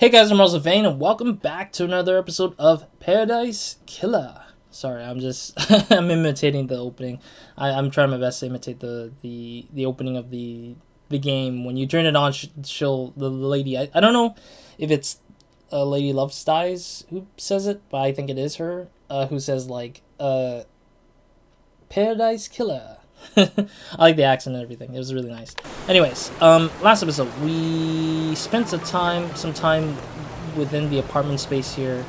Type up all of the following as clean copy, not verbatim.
Hey guys, I'm RozaldVane, and welcome back to another episode of Paradise Killer. Sorry, I'm just I'm imitating the opening. I'm trying my best to imitate the opening of the game. When you turn it on, she'll the lady. I don't know if it's Lady Love Styes who says it, but I think it is her who says like Paradise Killer. I like the accent and everything. It was really nice. Anyways, last episode we spent some time within the apartment space here.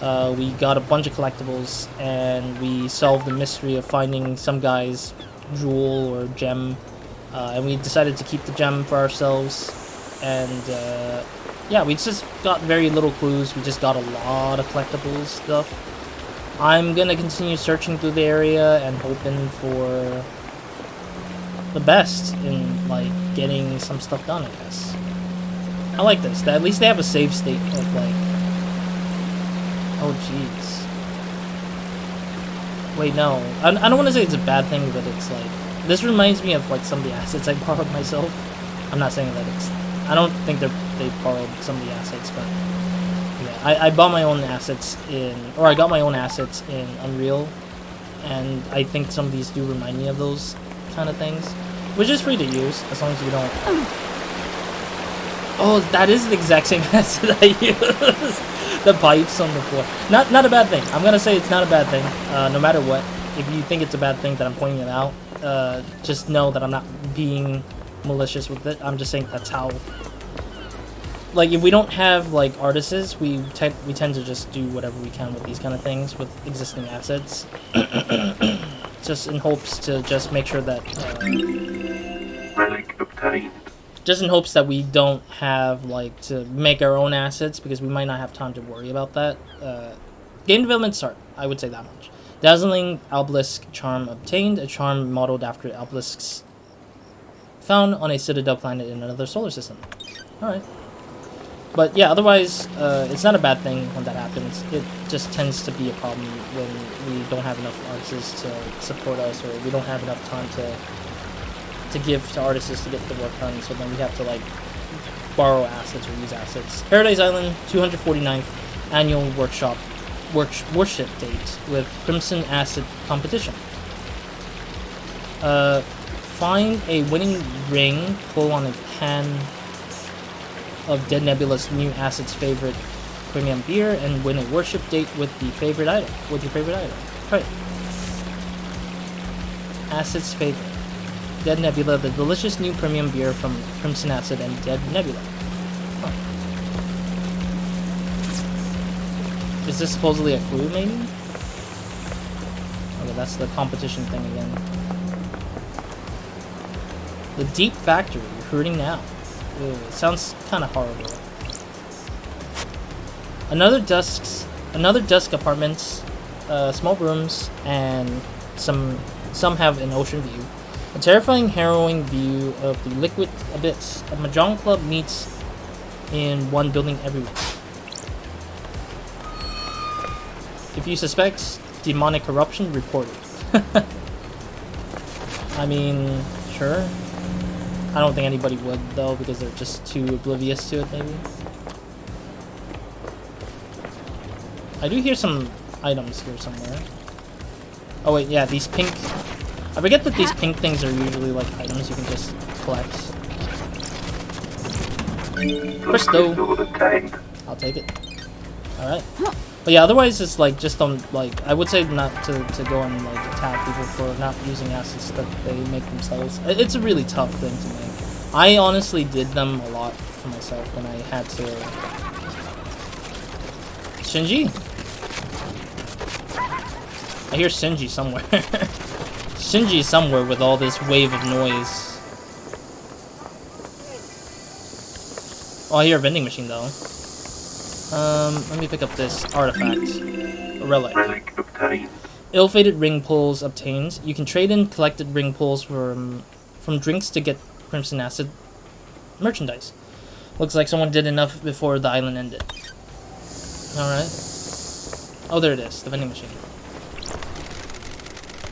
We got a bunch of collectibles and we solved the mystery of finding some guy's jewel or gem, and we decided to keep the gem for ourselves. And yeah, we just got very little clues. We just got a lot of collectibles stuff. I'm gonna continue searching through the area and hoping for the best in like getting some stuff done, I guess. I like this. At least they have a save state of like, oh jeez. Wait, no. I don't want to say it's a bad thing, but it's like, this reminds me of like some of the assets I borrowed myself. I'm not saying that it's, I don't think they borrowed some of the assets, but yeah, I bought my own assets I got my own assets in Unreal, and I think some of these do remind me of those kind of things, which is free to use as long as you don't. Oh, that is the exact same asset I use. The pipes on the floor. Not a bad thing. I'm gonna say it's not a bad thing. No matter what, if you think it's a bad thing that I'm pointing it out, just know that I'm not being malicious with it. I'm just saying that's how. Like, if we don't have like artists, we tend to just do whatever we can with these kind of things with existing assets. Just in hopes to just make sure that relic obtained. Just in hopes that we don't have like to make our own assets, because we might not have time to worry about that. Game development start, I would say that much. Dazzling obelisk charm obtained, a charm modeled after obelisks found on a citadel planet in another solar system. Alright. But yeah, otherwise, it's not a bad thing when that happens. It just tends to be a problem when we don't have enough artists to support us, or we don't have enough time to give to artists to get the work done, so then we have to like borrow assets or use assets. Paradise Island, 249th annual worship date with Crimson Acid competition. Find a winning ring, pull on a can of Dead Nebula's new Acid's favorite premium beer, and win a worship date with your favorite item. Right. Acid's favorite. Dead Nebula, the delicious new premium beer from Crimson Acid and Dead Nebula. Huh. Is this supposedly a clue, maybe? Okay, that's the competition thing again. The Deep Factory, recruiting now. Ew, it sounds kind of horrible. Another dusk apartments, small rooms, and some have an ocean view. A terrifying, harrowing view of the liquid abyss. A mahjong club meets in one building every week. If you suspect demonic corruption, report it. I mean, sure. I don't think anybody would, though, because they're just too oblivious to it, maybe. I do hear some items here somewhere. Oh wait, yeah, these pink... I forget that these pink things are usually like items you can just collect. Crystal! I'll take it. Alright. But yeah, otherwise it's like, just don't, like, I would say not to go and like attack people for not using assets that they make themselves. It's a really tough thing to make. I honestly did them a lot for myself when I had to... Shinji? I hear Shinji somewhere. Shinji somewhere with all this wave of noise. Oh, I hear a vending machine though. Let me pick up this artifact. A relic. Relic obtained. Ill-fated ring pulls obtained. You can trade in collected ring pulls from drinks to get Crimson Acid merchandise. Looks like someone did enough before the island ended. Alright. Oh, there it is. The vending machine.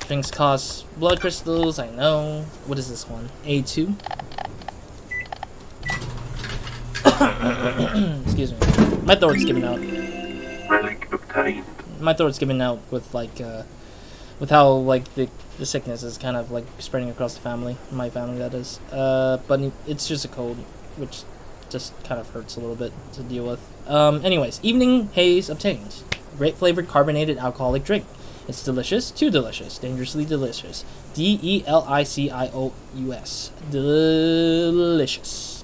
Drinks cost blood crystals, I know. What is this one? A2? Excuse me. My throat's giving out. Relic obtained. My throat's giving out with like with how like the sickness is kind of like spreading across the family, my family that is. But it's just a cold, which just kind of hurts a little bit to deal with. Anyways, evening haze obtained. Great flavored carbonated alcoholic drink. It's delicious, too delicious, dangerously delicious. DELICIOUS. Delicious.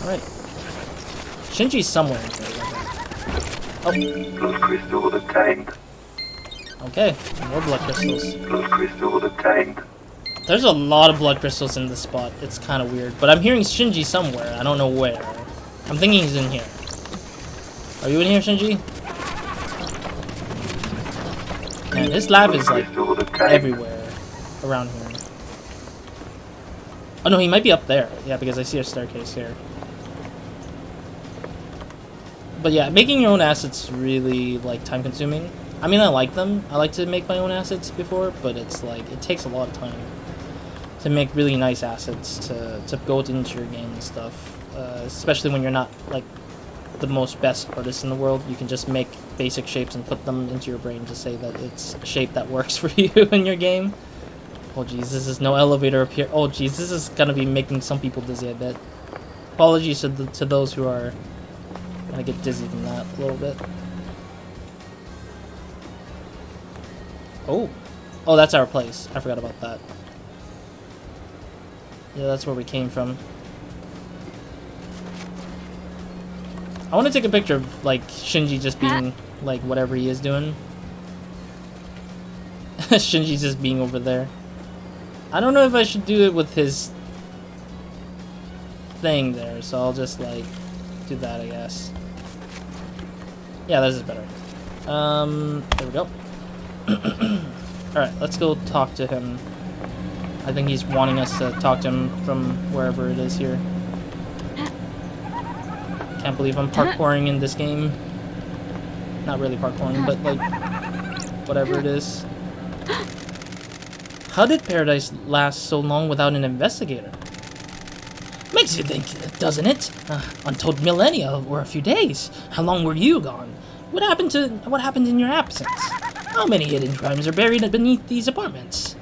All right. Shinji's somewhere in here. Oh. Blood crystal obtained. Okay, more blood crystals. Blood crystal obtained. There's a lot of blood crystals in this spot. It's kind of weird, but I'm hearing Shinji somewhere. I don't know where. I'm thinking he's in here. Are you in here, Shinji? Man, his lab is like everywhere around here. Oh no, he might be up there. Yeah, because I see a staircase here. But yeah, making your own assets really like time consuming. I mean, I like them. I like to make my own assets before, but it's like it takes a lot of time to make really nice assets to go into your game and stuff. Especially when you're not like the most best artist in the world. You can just make basic shapes and put them into your brain to say that it's a shape that works for you in your game. Oh jeez, this is no elevator up here. Oh jeez, this is gonna be making some people dizzy, I bet. Apologies to those who are gonna get dizzy from that a little bit. Oh, that's our place. I forgot about that. Yeah, that's where we came from. I want to take a picture of, like, Shinji just being, like, whatever he is doing. Shinji just being over there. I don't know if I should do it with his thing there, so I'll just, like, do that, I guess. Yeah, this is better. There we go. Alright, let's go talk to him. I think he's wanting us to talk to him from wherever it is here. Can't believe I'm parkouring in this game. Not really parkouring, but like whatever it is. How did Paradise last so long without an investigator? Makes you think, doesn't it? Untold millennia or a few days. How long were you gone? What happened in your absence? How many hidden crimes are buried beneath these apartments?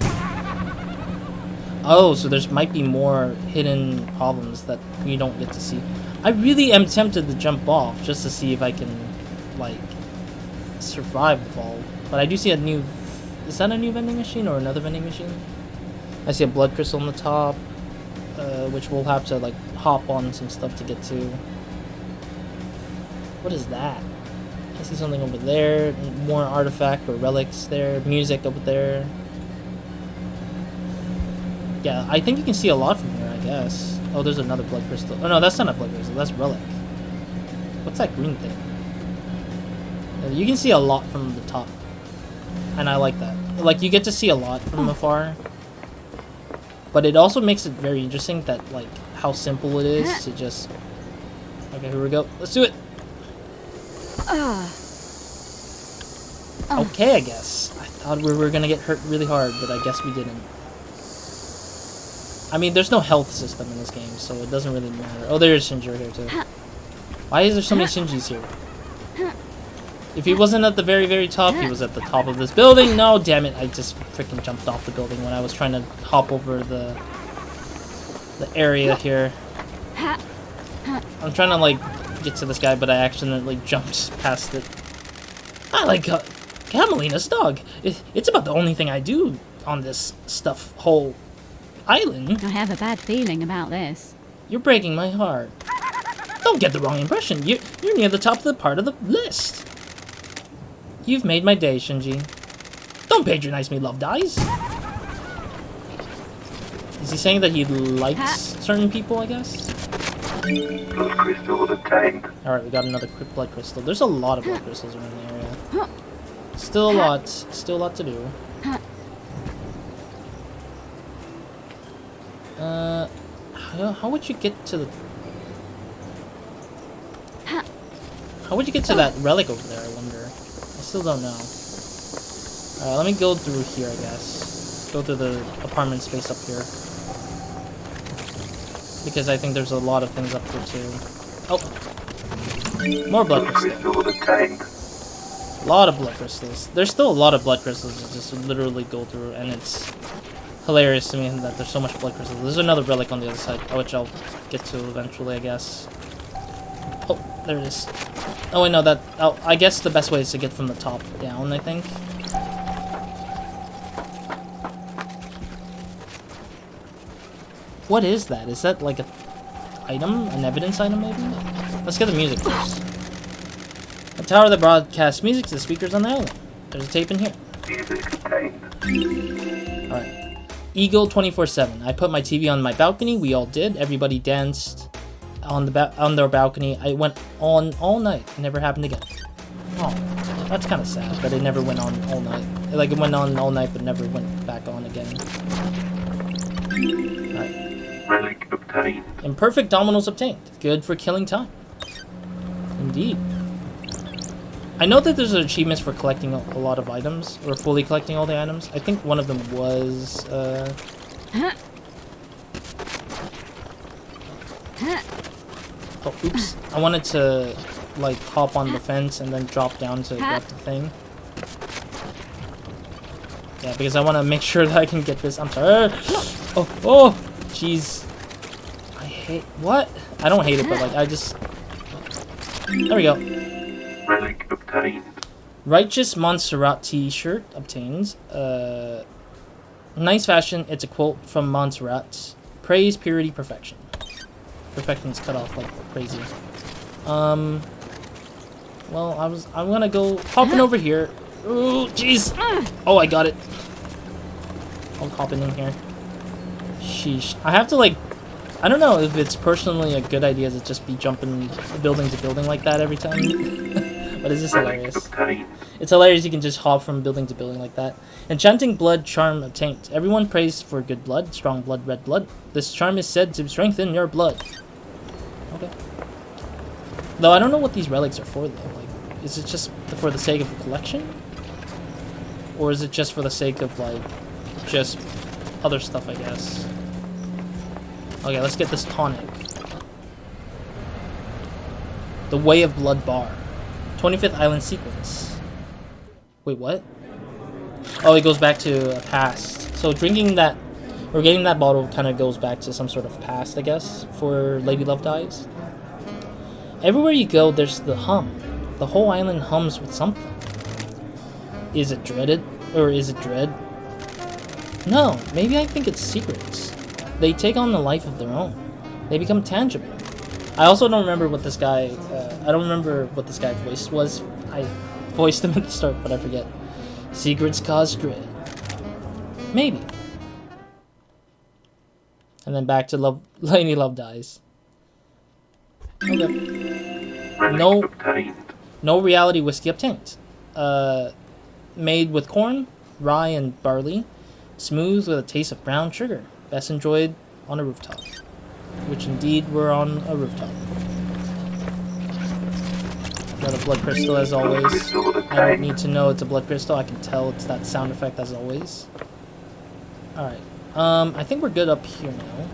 Oh, so there's might be more hidden problems that we don't get to see. I really am tempted to jump off just to see if I can, like, survive the fall. But I do see a new... Is that a new vending machine or another vending machine? I see a blood crystal on the top, which we'll have to, like, hop on some stuff to get to. What is that? I see something over there. More artifact or relics there. Music over there. Yeah, I think you can see a lot from here, I guess. Oh, there's another blood crystal. Oh, no, that's not a blood crystal. That's relic. What's that green thing? You can see a lot from the top. And I like that. Like, you get to see a lot from afar. But it also makes it very interesting that, like, how simple it is to just... Okay, here we go. Let's do it! Okay, I guess. I thought we were gonna get hurt really hard, but I guess we didn't. I mean, there's no health system in this game, so it doesn't really matter. Oh, there's Shinji here, too. Why is there so many Shinjis here? If he wasn't at the very, very top, he was at the top of this building. No, damn it. I just freaking jumped off the building when I was trying to hop over the area here. I'm trying to, like, get to this guy, but I accidentally jumped past it. I like Camelina's dog. It's about the only thing I do on this whole island. I have a bad feeling about this. You're breaking my heart. Don't get the wrong impression. You're near the top of the part of the list. You've made my day, Shinji. Don't patronize me, Love Dies. Is he saying that he likes certain people, I guess? Blood crystal obtained. Alright, we got another quick blood crystal. There's a lot of blood crystals around the area. Still a lot. Still a lot to do. How would you get to the... How would you get to that relic over there, I wonder? I still don't know. Alright, let me go through here, I guess. Go through the apartment space up here. because I think there's a lot of things up here too. Oh, more blood crystal. Crystal obtained. A lot of blood crystals. There's still a lot of blood crystals to just literally go through, and it's hilarious to me that there's so much blood crystals. There's another relic on the other side, which I'll get to eventually, I guess. Oh, there it is. Oh, I know that. Oh, I guess the best way is to get from the top down, I think. What is that? Is that like a item? An evidence item, maybe? Let's get the music first. A tower that broadcasts music to the speakers on the island. There's a tape in here. Music obtained. Alright. Eagle 24/7. I put my TV on my balcony. We all did. Everybody danced on their balcony. I went on all night. It never happened again. Oh, that's kind of sad, but it never went on all night. Like, it went on all night, but never went back on again. Alright. Relic obtained. Imperfect dominoes obtained. Good for killing time. Indeed. I know that there's achievements for collecting a lot of items, or fully collecting all the items. I think one of them was, Oh, oops. I wanted to, like, hop on the fence and then drop down to grab the thing. Yeah, because I want to make sure that I can get this. I'm sorry. Oh, jeez. I hate... What? I don't hate it, but, like, I just... There we go. Relic obtained. Righteous Montserrat t-shirt obtains. Nice fashion. It's a quote from Montserrat. Praise, purity, perfection. Perfection's cut off like crazy. Well, I'm gonna go hopping over here. Ooh, jeez. Oh, I got it. I'm hopping in here. Sheesh. I have to, like, I don't know if it's personally a good idea to just be jumping building to building like that every time. But it's just hilarious. It's hilarious you can just hop from building to building like that. Enchanting blood charm obtained. Everyone prays for good blood, strong blood, red blood. This charm is said to strengthen your blood. Okay. Though I don't know what these relics are for though. Like, is it just for the sake of a collection? Or is it just for the sake of, like, just other stuff, I guess? Okay, let's get this tonic. The Way of Blood bar. 25th Island sequence. Wait, what? Oh, it goes back to a past. So drinking that, or getting that bottle kind of goes back to some sort of past, I guess, for Lady Love Dies. Everywhere you go, there's the hum. The whole island hums with something. Is it dreaded? Or is it dread? No, maybe I think it's secrets. They take on the life of their own. They become tangible. I also don't remember what this guy, I don't remember what this guy's voice was. I voiced him at the start, but I forget. Secrets cause dread. Maybe. And then back to Love, Lady Love Dies. Okay. No reality whiskey obtained. Made with corn, rye, and barley. Smooth with a taste of brown sugar. Best enjoyed on a rooftop. Which indeed we're on a rooftop. Got a blood crystal as always. I don't need to know it's a blood crystal. I can tell it's that sound effect as always. Alright. I think we're good up here now.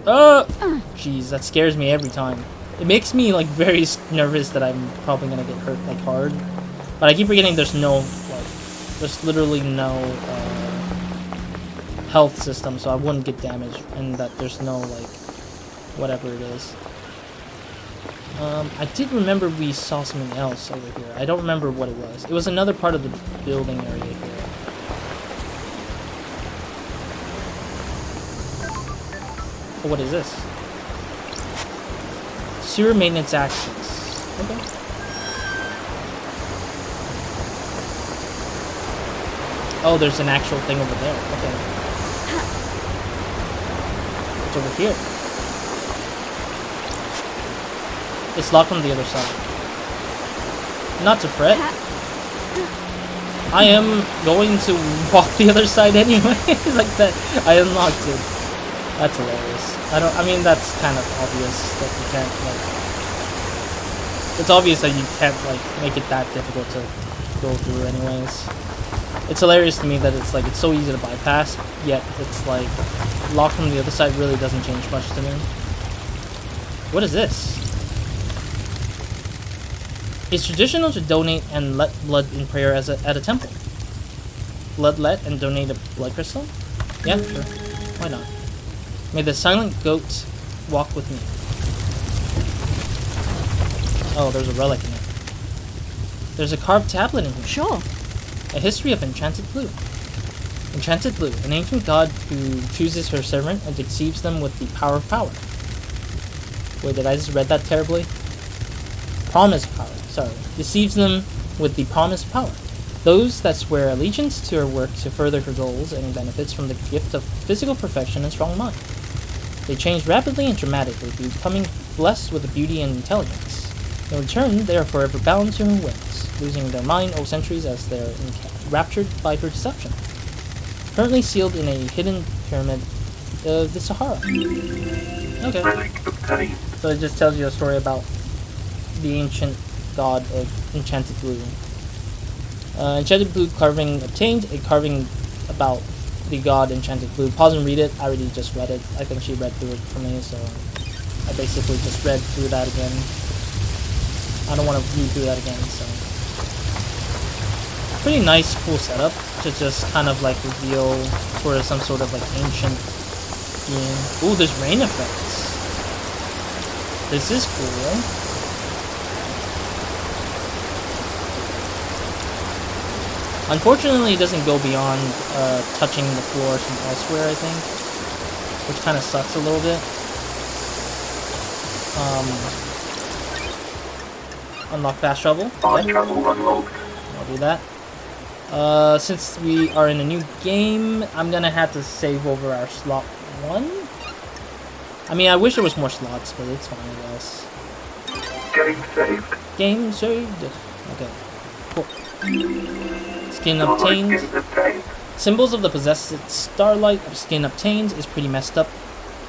Oh. Jeez, that scares me every time. It makes me, like, very nervous that I'm probably gonna get hurt, like, hard. But I keep forgetting there's no, like, there's literally no, health system, so I wouldn't get damaged, and that there's no, like, whatever it is. I did remember we saw something else over here. I don't remember what it was. It was another part of the building area here. Oh, what is this? Sewer maintenance access. Okay. Oh, there's an actual thing over there. Okay. What's over here? It's locked on the other side. Not to fret. I am going to walk the other side anyway. Like that. I unlocked it. That's hilarious. I mean, that's kind of obvious that you can't, like... It's obvious that you can't, like, make it that difficult to go through anyways. It's hilarious to me that it's like it's so easy to bypass, yet it's like locked from the other side really doesn't change much to me. What is this? It's traditional to donate and let blood in prayer at a temple. Bloodlet and donate a blood crystal? Yeah, sure. Why not? May the silent goat walk with me. Oh, there's a relic in it. There's a carved tablet in here. Sure. A history of Enchanted Blue. Enchanted Blue, an ancient god who chooses her servant and deceives them with the power of power. Wait, did I just read that terribly? Promise power, sorry. Deceives them with the promise of power. Those that swear allegiance to her work to further her goals and benefits from the gift of physical perfection and strong mind. They change rapidly and dramatically, becoming blessed with beauty and intelligence. In return, they are forever bound to her whims, losing their mind all centuries as they are enraptured by her deception. Currently sealed in a hidden pyramid of the Sahara. Okay. Relic obtained. So it just tells you a story about the ancient god of Enchanted Blue. Enchanted Blue carving obtained, a carving about the god Enchanted Blue. Pause and read it. I already just read it. I think she read through it for me, so I basically just read through that again. I don't want to read through that again, so. Pretty nice, cool setup to just kind of like reveal sort of some sort of like ancient being. Ooh, there's rain effects. This is cool. Unfortunately, it doesn't go beyond touching the floors from elsewhere, I think, which kind of sucks a little bit. Unlock fast travel. Fast travel unlocked. I'll do that. Since we are in a new game, I'm gonna have to save over our slot 1. I mean, I wish there was more slots, but it's fine, I guess. Game saved. Game saved. Okay, cool. Skin obtained. Skin obtained. Symbols of the possessed starlight of skin obtained is pretty messed up.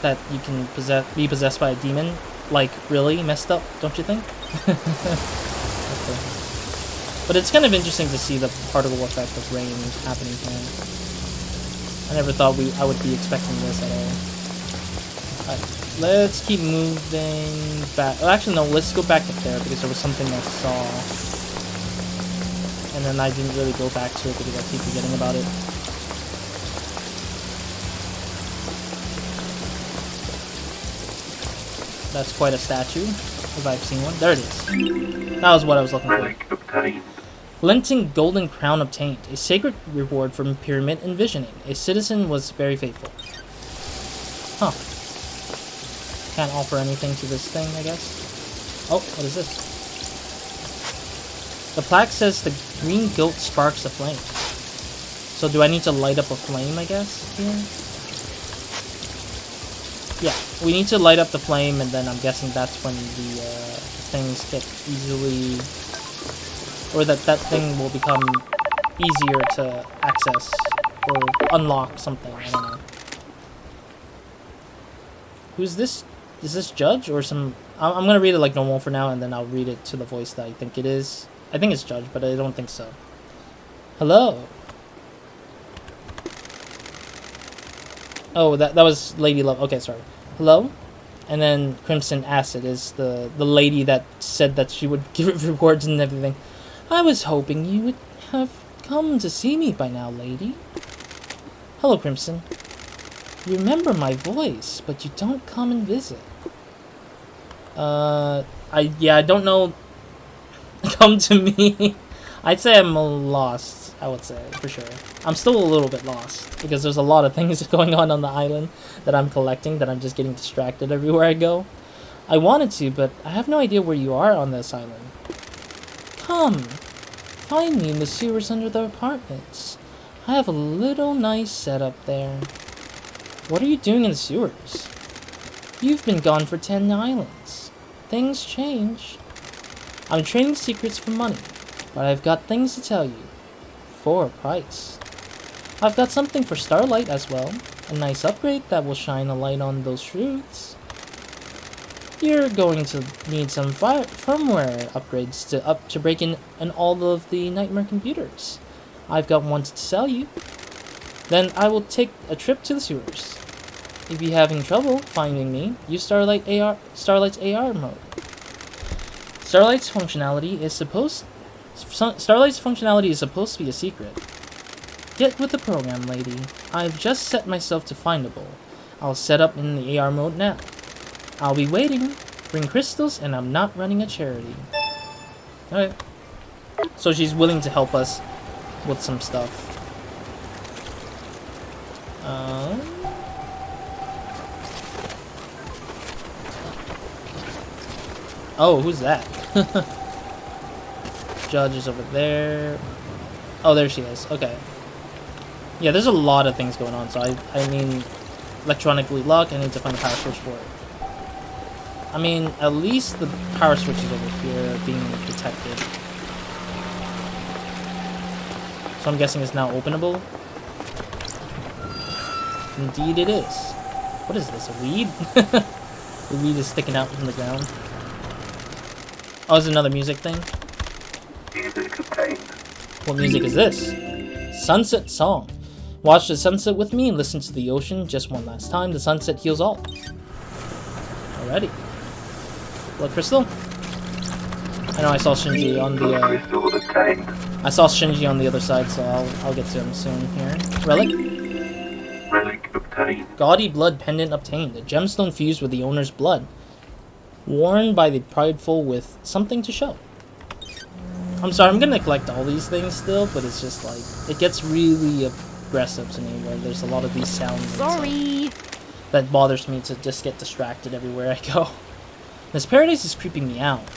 That you can be possessed by a demon. Like, really messed up, don't you think? Okay. But it's kind of interesting to see the particle effect of rain happening here. I never thought I would be expecting this at all. Alright, let's keep moving back. Well, actually, no, let's go back up there because there was something I saw. And then I didn't really go back to it because I keep forgetting about it. That's quite a statue, if I've seen one. There it is. That was what I was looking for. Relic obtained. Glinting golden crown obtained. A sacred reward from pyramid envisioning. A citizen was very faithful. Huh. Can't offer anything to this thing, I guess. Oh, what is this? The plaque says the green goat sparks a flame. So do I need to light up a flame, I guess, here? Yeah, we need to light up the flame, and then I'm guessing that's when the things get easily... Or that thing will become easier to access or unlock something, I don't know. Who's this? Is this Judge or some... I'm gonna read it like normal for now, and then I'll read it to the voice that I think it is. I think it's Judge, but I don't think so. Hello? Oh, that was Lady Love. Okay, sorry. Hello? And then Crimson Acid is the lady that said that she would give rewards and everything. I was hoping you would have come to see me by now, lady. Hello, Crimson. You remember my voice, but you don't come and visit. I don't know. Come to me. I'd say I'm lost, I would say, for sure. I'm still a little bit lost, because there's a lot of things going on the island that I'm collecting, that I'm just getting distracted everywhere I go. I wanted to, but I have no idea where you are on this island. Come, find me in the sewers under the apartments. I have a little nice setup there. What are you doing in the sewers? You've been gone for 10 islands. Things change. I'm trading secrets for money, but I've got things to tell you. For a price. I've got something for Starlight as well. A nice upgrade that will shine a light on those truths. You're going to need some firmware upgrades to break in all of the Nightmare computers. I've got one to sell you. Then I will take a trip to the sewers. If you're having trouble finding me, use Starlight's AR mode. Starlight's functionality is supposed to be a secret. Get with the program, lady. I've just set myself to findable. I'll set up in the AR mode now. I'll be waiting. Bring crystals, and I'm not running a charity. Okay. So she's willing to help us with some stuff. Oh, who's that? Judge is over there. Oh, there she is. Okay. Yeah, there's a lot of things going on, so I mean, electronically lock, I need to find a power switch for it. I mean, at least the power switch is over here being protected. So I'm guessing it's now openable. Indeed it is. What is this, a weed? The weed is sticking out from the ground. Oh, it's another music thing? Music obtained. What music is this? Sunset song. Watch the sunset with me and listen to the ocean just one last time. The sunset heals all. Alrighty. Blood crystal? I know I saw Shinji on the Crystal obtained. I saw Shinji on the other side, so I'll get to him soon here. Relic? Relic obtained. Gaudy blood pendant obtained. A gemstone fused with the owner's blood. Worn by the prideful with something to show. I'm sorry, I'm gonna collect all these things still, but it's just like, it gets really aggressive to me where there's a lot of these sounds. Sorry. That bothers me to just get distracted everywhere I go. This paradise is creeping me out.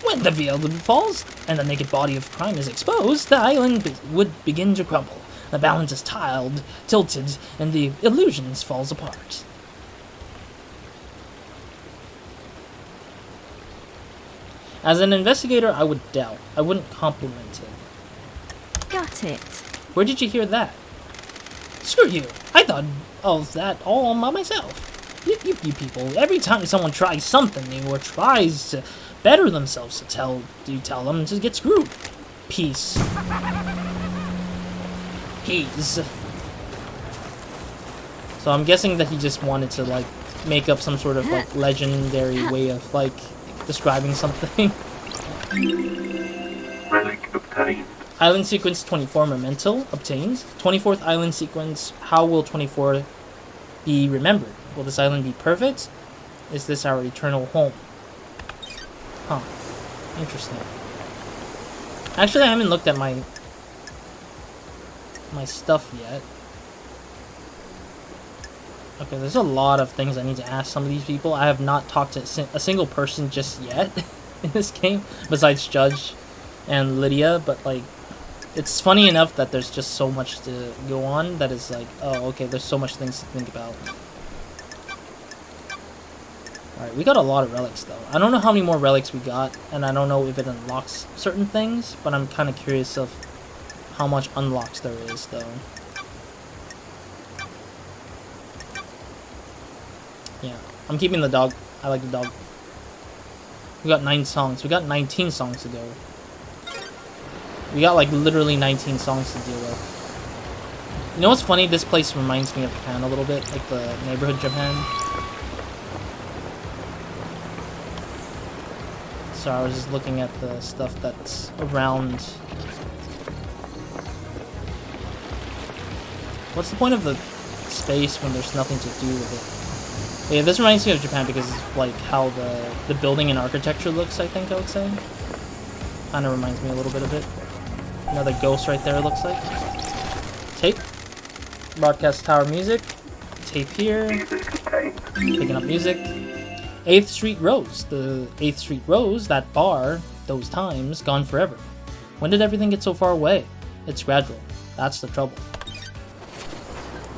When the veil falls and the naked body of crime is exposed, the island would begin to crumble. The balance is tilted, and the illusions falls apart. As an investigator, I would doubt. I wouldn't compliment it. Got it. Where did you hear that? Screw you. I thought of that all by myself. You people, every time someone tries something new or tries to better themselves, you tell them to get screwed. Peace. Peace. So I'm guessing that he just wanted to, like, make up some sort of, like, legendary way of, like, describing something. Relic obtained. Island sequence 24 memento obtained. 24th island sequence. How will 24 be remembered? Will this island be perfect? Is this our eternal home? Huh. Interesting. Actually, I haven't looked at my stuff yet. Okay, there's a lot of things I need to ask some of these people. I have not talked to a single person just yet in this game, besides Judge and Lydia, but, like, it's funny enough that there's just so much to go on that is like, oh, okay, there's so much things to think about. Alright, we got a lot of relics, though. I don't know how many more relics we got, and I don't know if it unlocks certain things, but I'm kind of curious of how much unlocks there is, though. Yeah, I'm keeping the dog. I like the dog. We got 9 songs. We got 19 songs to go. We got, like, literally 19 songs to deal with. You know what's funny? This place reminds me of Japan a little bit, like the neighborhood Japan. So I was just looking at the stuff that's around. What's the point of the space when there's nothing to do with it? But yeah, this reminds me of Japan because it's like how the building and architecture looks, I think I would say. Kind of reminds me a little bit of it. Another ghost right there, it looks like. Tape. Broadcast tower music. Tape here. Picking up music. 8th Street Rose. The 8th Street Rose, that bar, those times, gone forever. When did everything get so far away? It's gradual. That's the trouble.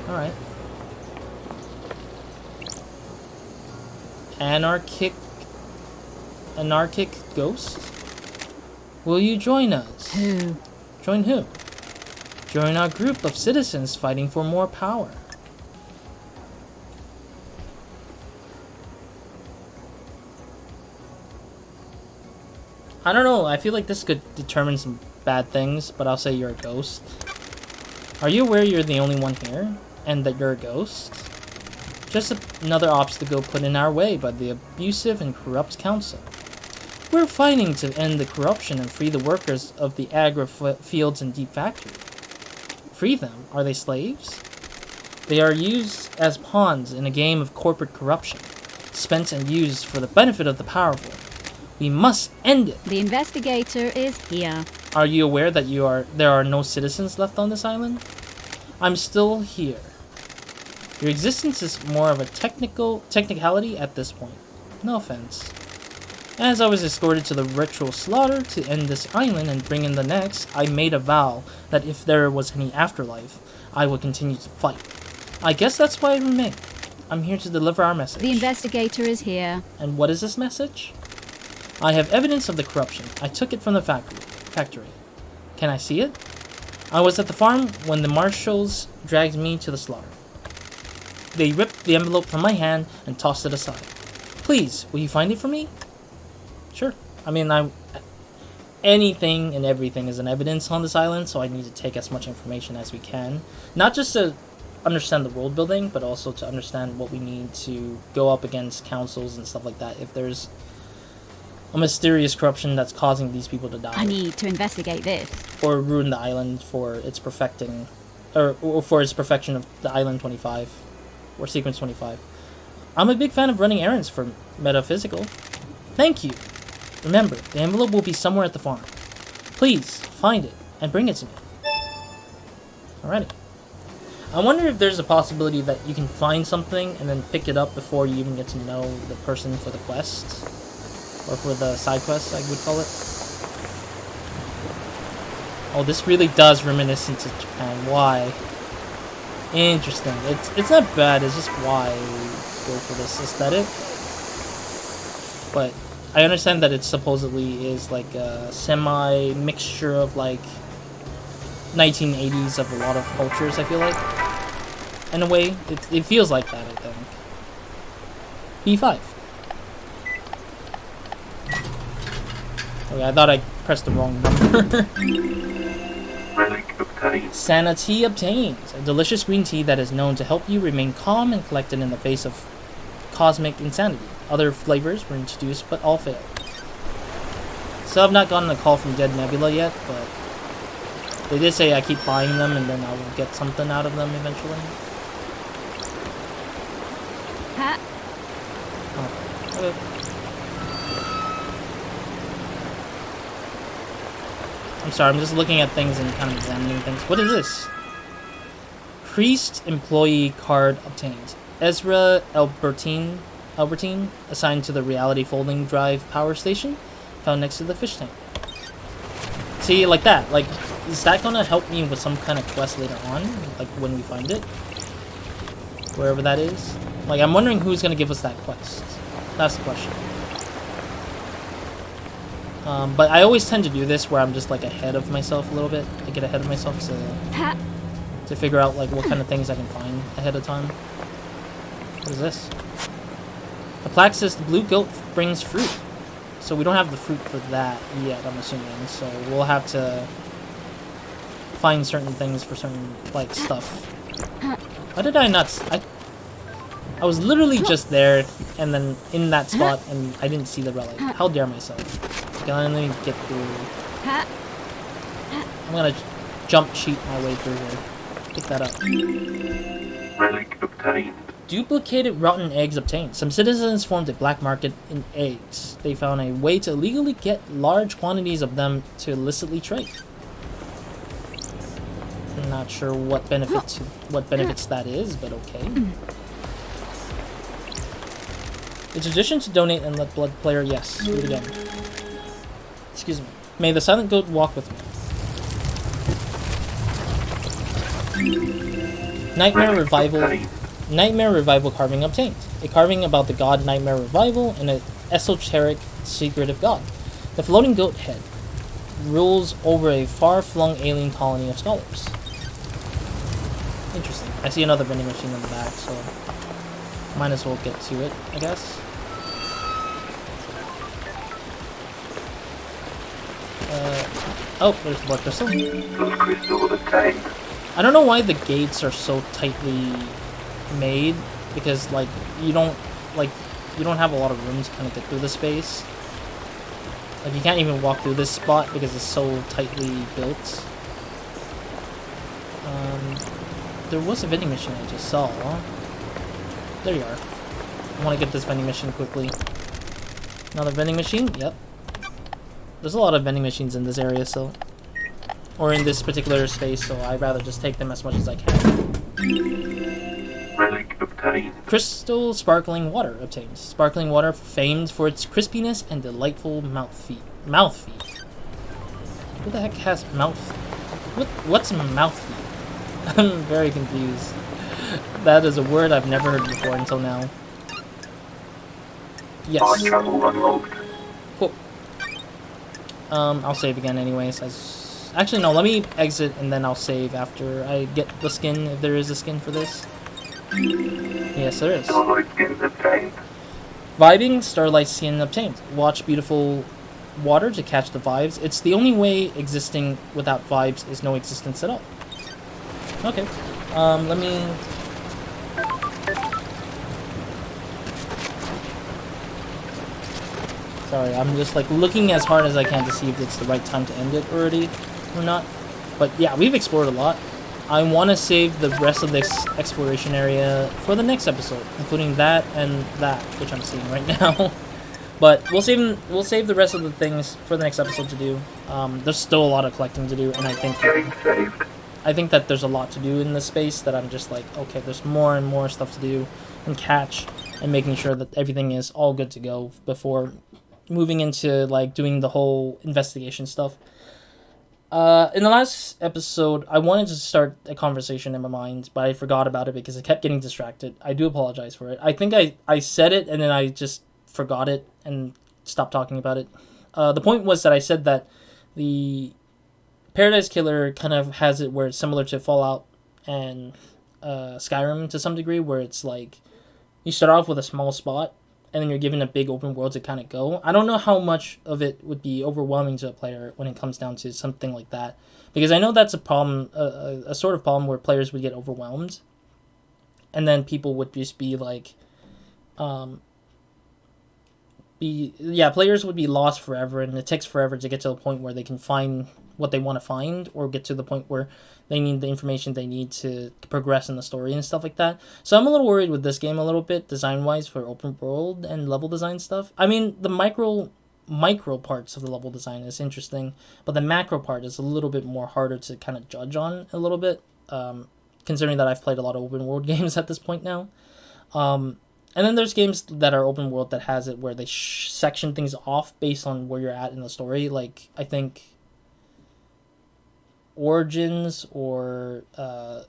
Alright. Anarchic ghost? Will you join us? Who? Join who? Join our group of citizens fighting for more power. I don't know, I feel like this could determine some bad things, but I'll say you're a ghost. Are you aware you're the only one here? And that you're a ghost? Just another obstacle put in our way by the abusive and corrupt council. We're fighting to end the corruption and free the workers of the agri fields and deep factory. Free them? Are they slaves? They are used as pawns in a game of corporate corruption, spent and used for the benefit of the powerful. We must end it. The investigator is here. Are you aware that there are no citizens left on this island? I'm still here. Your existence is more of a technicality at this point. No offense. As I was escorted to the ritual slaughter to end this island and bring in the next, I made a vow that if there was any afterlife, I would continue to fight. I guess that's why I remain. I'm here to deliver our message. The investigator is here. And what is this message? I have evidence of the corruption. I took it from the factory. Can I see it? I was at the farm when the marshals dragged me to the slaughter. They ripped the envelope from my hand and tossed it aside. Please, will you find it for me? Sure. I mean, anything and everything is an evidence on this island, so I need to take as much information as we can. Not just to understand the world building, but also to understand what we need to go up against councils and stuff like that. If there's a mysterious corruption that's causing these people to die. I need to investigate this. Or ruin the island for its perfecting, or for its perfection of the Island 25, or Sequence 25. I'm a big fan of running errands for Metaphysical. Thank you. Remember, the envelope will be somewhere at the farm. Please, find it, and bring it to me. Alrighty. I wonder if there's a possibility that you can find something and then pick it up before you even get to know the person for the quest. Or for the side quest, I would call it. Oh, this really does reminiscent to Japan. Why? Interesting. It's not bad, it's just why go for this aesthetic. But I understand that it supposedly is like a semi-mixture of like 1980s of a lot of cultures, I feel like. In a way, it feels like that, I think. B5. Okay, I thought I pressed the wrong number. Relic obtained. Sanity obtained. A delicious green tea that is known to help you remain calm and collected in the face of cosmic insanity. Other flavors were introduced, but all failed. So I've not gotten a call from Dead Nebula yet, but they did say I keep buying them and then I will get something out of them eventually. Ha! Oh, okay. I'm sorry, I'm just looking at things and kind of examining things. What is this? Priest employee card obtained. Ezra Albertine, assigned to the reality folding drive power station, found next to the fish tank. See, like that. Like, is that gonna help me with some kind of quest later on? Like, when we find it? Wherever that is? Like, I'm wondering who's gonna give us that quest. That's the question. But I always tend to do this where I'm just like ahead of myself a little bit. I get ahead of myself to figure out like what kind of things I can find ahead of time. What is this? The plaque says the blue goat brings fruit. So we don't have the fruit for that yet, I'm assuming. So we'll have to find certain things for certain like stuff. Why did I not... I was literally just there and then in that spot and I didn't see the relic. How dare myself. Let me get through. I'm gonna jump cheat my way through here. Pick that up. Relic obtained. Duplicated rotten eggs obtained. Some citizens formed a black market in eggs. They found a way to illegally get large quantities of them to illicitly trade. I'm not sure what benefits that is, but okay. A tradition to donate and let blood player, yes, do it again. Excuse me. May the silent goat walk with me. Nightmare Revival carving obtained. A carving about the god Nightmare Revival and an esoteric secretive god. The floating goat head rules over a far-flung alien colony of scholars. Interesting. I see another vending machine in the back, so might as well get to it, I guess. Oh, there's the blood crystal. Blood crystal obtained. I don't know why the gates are so tightly made, because like you don't have a lot of room to kind of get through the space. Like you can't even walk through this spot because it's so tightly built. There was a vending machine I just saw. There you are. I want to get this vending machine quickly. Another vending machine? Yep. There's a lot of vending machines in this area, so... Or in this particular space, so I'd rather just take them as much as I can. Relic obtained. Crystal sparkling water obtained. Sparkling water famed for its crispiness and delightful mouthfeel. Mouthfeel? Who the heck has mouth? What's mouthfeel? I'm very confused. That is a word I've never heard before until now. Yes. Fast travel unlocked. Cool. I'll save again anyways. Actually, no, let me exit and then I'll save after I get the skin, if there is a skin for this. Yes, there is. Starlight skin obtained. Vibing, starlight skin obtained. Watch beautiful water to catch the vibes. It's the only way existing without vibes is no existence at all. Okay. Let me... Sorry, I'm just like looking as hard as I can to see if it's the right time to end it already or not. But yeah, we've explored a lot. I want to save the rest of this exploration area for the next episode, including that and that, which I'm seeing right now. But we'll save the rest of the things for the next episode to do. There's still a lot of collecting to do, and Getting saved. I think that there's a lot to do in this space that I'm just like, okay, there's more and more stuff to do and catch, and making sure that everything is all good to go before moving into like doing the whole investigation stuff. In the last episode, I wanted to start a conversation in my mind, but I forgot about it because I kept getting distracted. I do apologize for it. I think I said it and then I just forgot it and stopped talking about it. The point was that I said that the Paradise Killer kind of has it where it's similar to Fallout and Skyrim to some degree, where it's like you start off with a small spot and then you're given a big open world to kind of go. I don't know how much of it would be overwhelming to a player when it comes down to something like that, because I know that's a problem, a sort of problem where players would get overwhelmed, and then people would just be like, players would be lost forever, and it takes forever to get to the point where they can find what they want to find, or get to the point where they need the information they need to progress in the story and stuff like that. So I'm a little worried with this game a little bit, design-wise, for open world and level design stuff. I mean, the micro parts of the level design is interesting, but the macro part is a little bit more harder to kind of judge on a little bit, considering that I've played a lot of open world games at this point now. And then there's games that are open world that has it where they section things off based on where you're at in the story. Like, I think Origins or a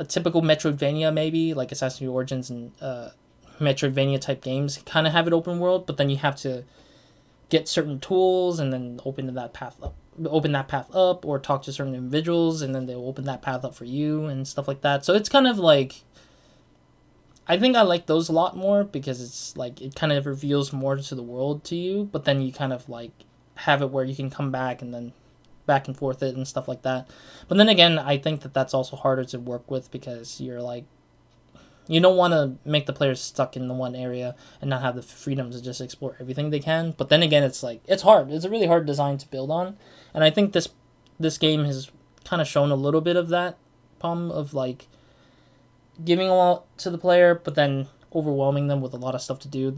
typical Metroidvania, maybe like Assassin's Creed Origins and Metroidvania type games kind of have it open world, but then you have to get certain tools and then open that path up, or talk to certain individuals and then they'll open that path up for you and stuff like that. So it's kind of like, I think I like those a lot more because it's like it kind of reveals more to the world to you, but then you kind of like have it where you can come back and then back and forth it and stuff like that. But then again, I think that that's also harder to work with because you're like, you don't want to make the players stuck in the one area and not have the freedom to just explore everything they can. But then again, it's like, it's hard. It's a really hard design to build on. And I think this game has kind of shown a little bit of that problem of like giving a lot to the player, but then overwhelming them with a lot of stuff to do.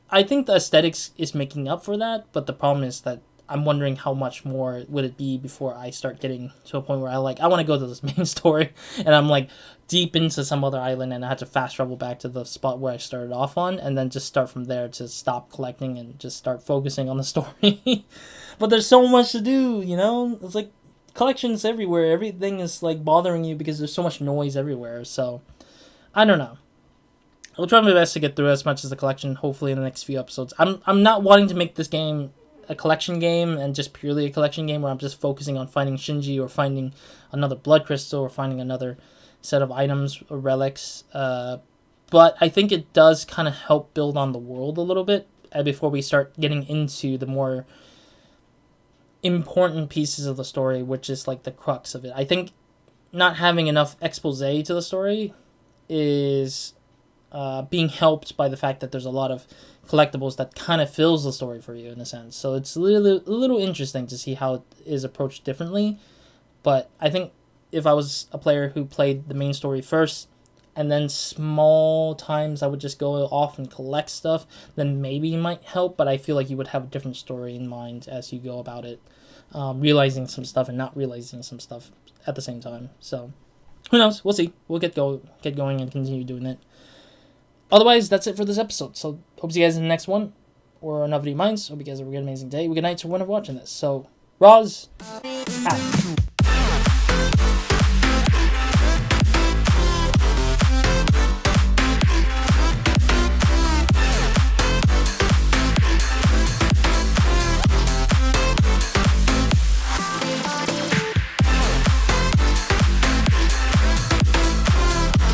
I think the aesthetics is making up for that, but the problem is that I'm wondering how much more would it be before I start getting to a point where I want to go to this main story and I'm like deep into some other island and I had to fast travel back to the spot where I started off on and then just start from there to stop collecting and just start focusing on the story. But there's so much to do, you know? It's like collections everywhere. Everything is like bothering you because there's so much noise everywhere. So I don't know. I'll try my best to get through as much as the collection, hopefully in the next few episodes. I'm not wanting to make this game a collection game and just purely a collection game where I'm just focusing on finding Shinji or finding another blood crystal or finding another set of items or relics. But I think it does kind of help build on the world a little bit before we start getting into the more important pieces of the story, which is like the crux of it. I think not having enough expose to the story is being helped by the fact that there's a lot of collectibles that kind of fills the story for you in a sense. So it's a little interesting to see how it is approached differently. But I think if I was a player who played the main story first, and then small times I would just go off and collect stuff, then maybe it might help, but I feel like you would have a different story in mind as you go about it, realizing some stuff and not realizing some stuff at the same time. So, who knows? We'll see. We'll get going and continue doing it. Otherwise, that's it for this episode. So, hope to see you guys in the next one, or another video of mine. Hope you guys have a good, amazing day. Good night to one of watching this. So, Roz, out.